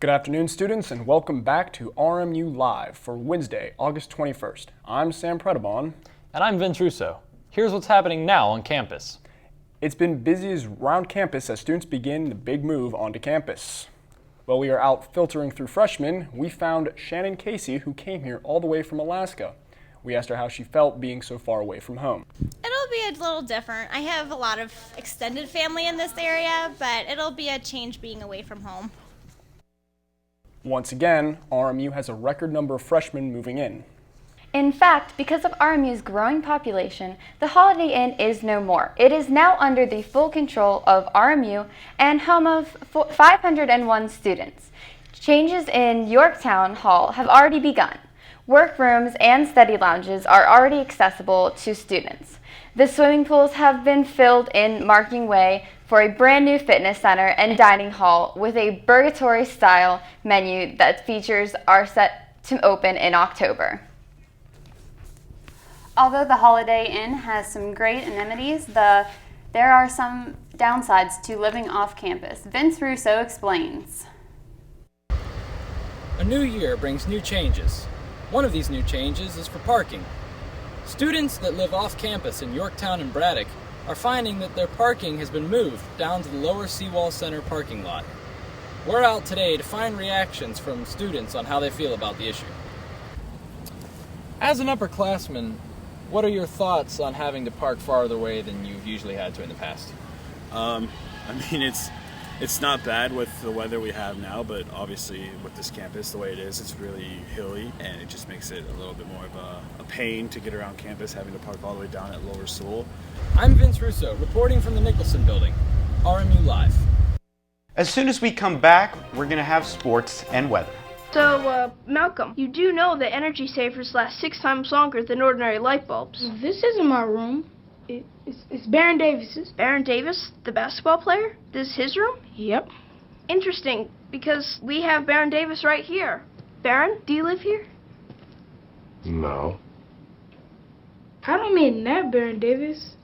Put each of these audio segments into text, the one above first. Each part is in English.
Good afternoon, students, and welcome back to RMU Live for Wednesday, August 21st. I'm Sam Predabon. And I'm Vince Russo. Here's what's happening now on campus. It's been busy around campus as students begin the big move onto campus. While we are out filtering through freshmen, we found Shannon Casey, who came here all the way from Alaska. We asked her how she felt being so far away from home. It'll be a little different. I have a lot of extended family in this area, but it'll be a change being away from home. Once again, RMU has a record number of freshmen moving in. In fact, because of RMU's growing population, the Holiday Inn is no more. It is now under the full control of RMU and home of 501 students. Changes in Yorktown Hall have already begun. Workrooms and study lounges are already accessible to students. The swimming pools have been filled in, marking way for a brand new fitness center and dining hall with a Burgatory-style menu that features are set to open in October. Although the Holiday Inn has some great amenities, there are some downsides to living off campus. Vince Russo explains. A new year brings new changes. One of these new changes is for parking. Students that live off campus in Yorktown and Braddock are finding that their parking has been moved down to the lower Seawall Center parking lot. We're out today to find reactions from students on how they feel about the issue. As an upperclassman, what are your thoughts on having to park farther away than you've usually had to in the past? It's not bad with the weather we have now, but obviously with this campus, the way it is, it's really hilly, and it just makes it a little bit more of a pain to get around campus, having to park all the way down at Lower Sewell. I'm Vince Russo, reporting from the Nicholson Building, RMU Live. As soon as we come back, we're going to have sports and weather. So, Malcolm, you do know that energy savers last 6 times longer than ordinary light bulbs. This isn't my room. It's Baron Davis's. Baron Davis, the basketball player? This is his room? Yep. Interesting, because we have Baron Davis right here. Baron, do you live here? No. I don't mean that, Baron Davis.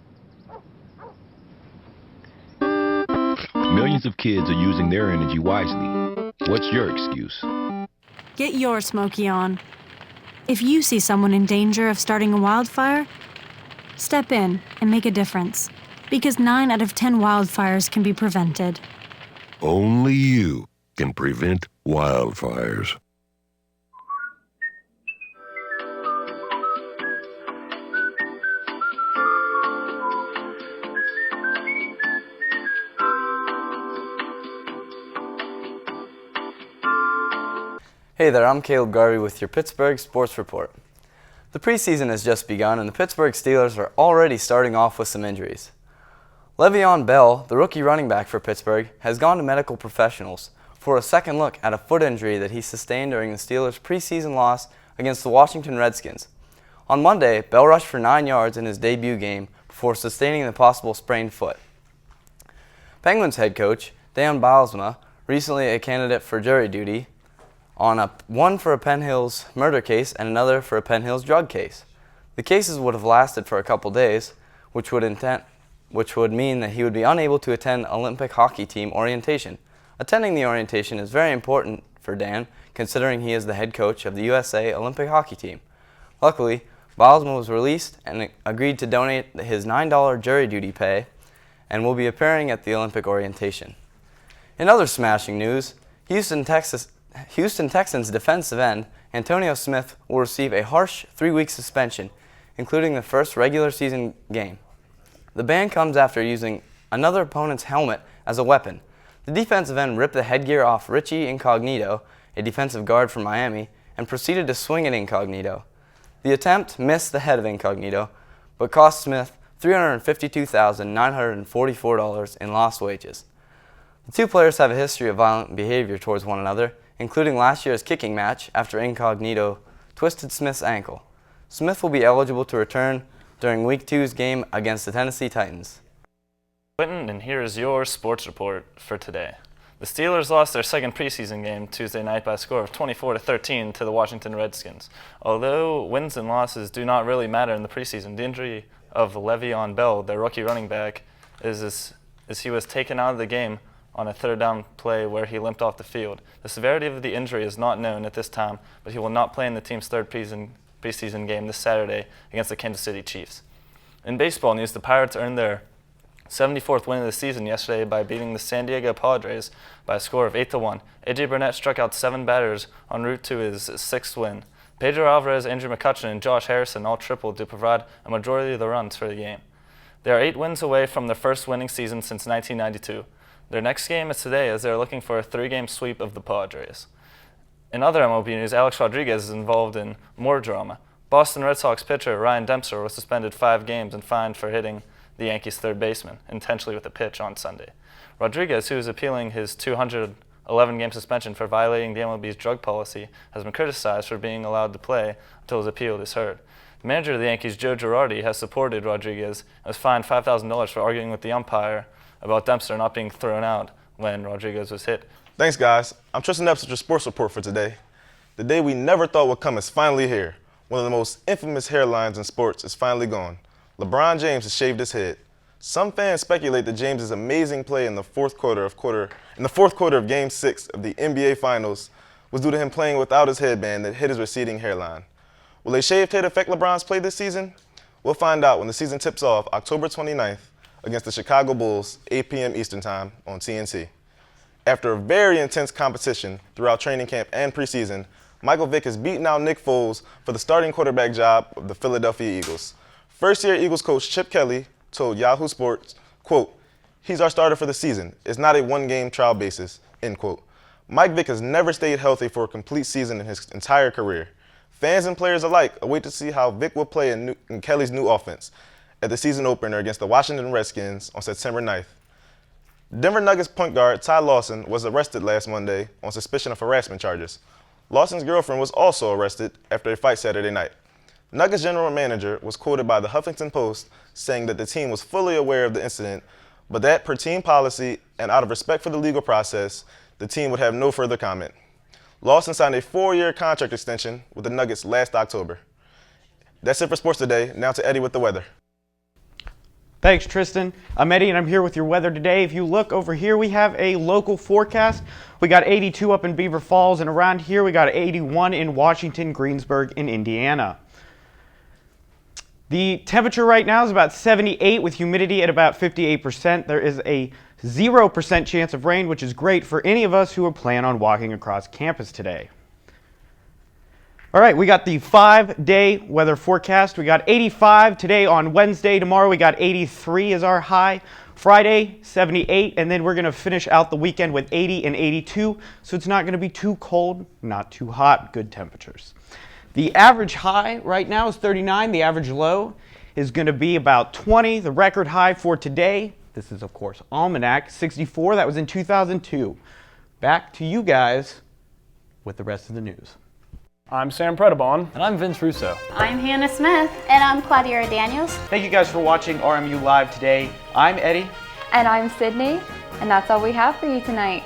Millions of kids are using their energy wisely. What's your excuse? Get your Smokey on. If you see someone in danger of starting a wildfire, step in and make a difference, because 9 out of 10 wildfires can be prevented. Only you can prevent wildfires. Hey there, I'm Caleb Garvey with your Pittsburgh Sports Report. The preseason has just begun and the Pittsburgh Steelers are already starting off with some injuries. Le'Veon Bell, the rookie running back for Pittsburgh, has gone to medical professionals for a second look at a foot injury that he sustained during the Steelers' preseason loss against the Washington Redskins. On Monday, Bell rushed for 9 yards in his debut game before sustaining the possible sprained foot. Penguins head coach Dan Bylsma, recently a candidate for jury duty, on one for a Penn Hills murder case and another for a Penn Hills drug case. The cases would have lasted for a couple days, which would mean that he would be unable to attend Olympic hockey team orientation. Attending the orientation is very important for Dan, considering he is the head coach of the USA Olympic hockey team. Luckily, Bylsma was released and agreed to donate his $9 jury duty pay and will be appearing at the Olympic orientation. In other smashing news, Houston Texans defensive end Antonio Smith will receive a harsh 3-week suspension, including the first regular season game. The ban comes after using another opponent's helmet as a weapon. The defensive end ripped the headgear off Richie Incognito, a defensive guard from Miami, and proceeded to swing at Incognito. The attempt missed the head of Incognito, but cost Smith $352,944 in lost wages. The two players have a history of violent behavior towards one another, including last year's kicking match after Incognito twisted Smith's ankle. Smith will be eligible to return during Week 2's game against the Tennessee Titans. Clinton, and here is your sports report for today. The Steelers lost their second preseason game Tuesday night by a score of 24-13 to the Washington Redskins. Although wins and losses do not really matter in the preseason, the injury of Le'Veon Bell, their rookie running back, is he was taken out of the game on a third down play where he limped off the field. The severity of the injury is not known at this time, but he will not play in the team's third preseason game this Saturday against the Kansas City Chiefs. In baseball news, the Pirates earned their 74th win of the season yesterday by beating the San Diego Padres by a score of 8-1. A.J. Burnett struck out 7 batters en route to his 6th win. Pedro Alvarez, Andrew McCutchen, and Josh Harrison all tripled to provide a majority of the runs for the game. They are 8 wins away from their first winning season since 1992. Their next game is today as they are looking for a 3-game sweep of the Padres. In other MLB news, Alex Rodriguez is involved in more drama. Boston Red Sox pitcher Ryan Dempster was suspended 5 games and fined for hitting the Yankees' third baseman intentionally with a pitch on Sunday. Rodriguez, who is appealing his 211-game suspension for violating the MLB's drug policy, has been criticized for being allowed to play until his appeal is heard. The manager of the Yankees, Joe Girardi, has supported Rodriguez and was fined $5,000 for arguing with the umpire about Dempster not being thrown out when Rodriguez was hit. Thanks, guys. I'm Tristan Epps with your sports report for today. The day we never thought would come is finally here. One of the most infamous hairlines in sports is finally gone. LeBron James has shaved his head. Some fans speculate that James's amazing play in the fourth quarter of Game 6 of the NBA Finals was due to him playing without his headband that hid his receding hairline. Will a shaved head affect LeBron's play this season? We'll find out when the season tips off October 29th against the Chicago Bulls, 8 p.m. Eastern Time on TNT. After a very intense competition throughout training camp and preseason, Michael Vick has beaten out Nick Foles for the starting quarterback job of the Philadelphia Eagles. First-year Eagles coach Chip Kelly told Yahoo Sports, quote, "He's our starter for the season. It's not a one-game trial basis," end quote. Mike Vick has never stayed healthy for a complete season in his entire career. Fans and players alike await to see how Vick will play in Kelly's new offense at the season opener against the Washington Redskins on September 9th. Denver Nuggets point guard Ty Lawson was arrested last Monday on suspicion of harassment charges. Lawson's girlfriend was also arrested after a fight Saturday night. Nuggets general manager was quoted by the Huffington Post saying that the team was fully aware of the incident, but that per team policy and out of respect for the legal process, the team would have no further comment. Lawson signed a 4-year contract extension with the Nuggets last October. That's it for sports today. Now to Eddie with the weather. Thanks, Tristan. I'm Eddie, and I'm here with your weather today. If you look over here, we have a local forecast. We got 82 up in Beaver Falls, and around here we got 81 in Washington, Greensburg, and Indiana. The temperature right now is about 78 with humidity at about 58%. There is a 0% chance of rain, which is great for any of us who are planning on walking across campus today. All right, we got the 5-day weather forecast. We got 85 today on Wednesday. Tomorrow we got 83 as our high. Friday, 78, and then we're going to finish out the weekend with 80 and 82. So it's not going to be too cold, not too hot, good temperatures. The average high right now is 39. The average low is going to be about 20. The record high for today, this is of course Almanac, 64. That was in 2002. Back to you guys with the rest of the news. I'm Sam Predabon. And I'm Vince Russo. I'm Hannah Smith. And I'm Claudia Daniels. Thank you guys for watching RMU Live today. I'm Eddie. And I'm Sydney, and that's all we have for you tonight.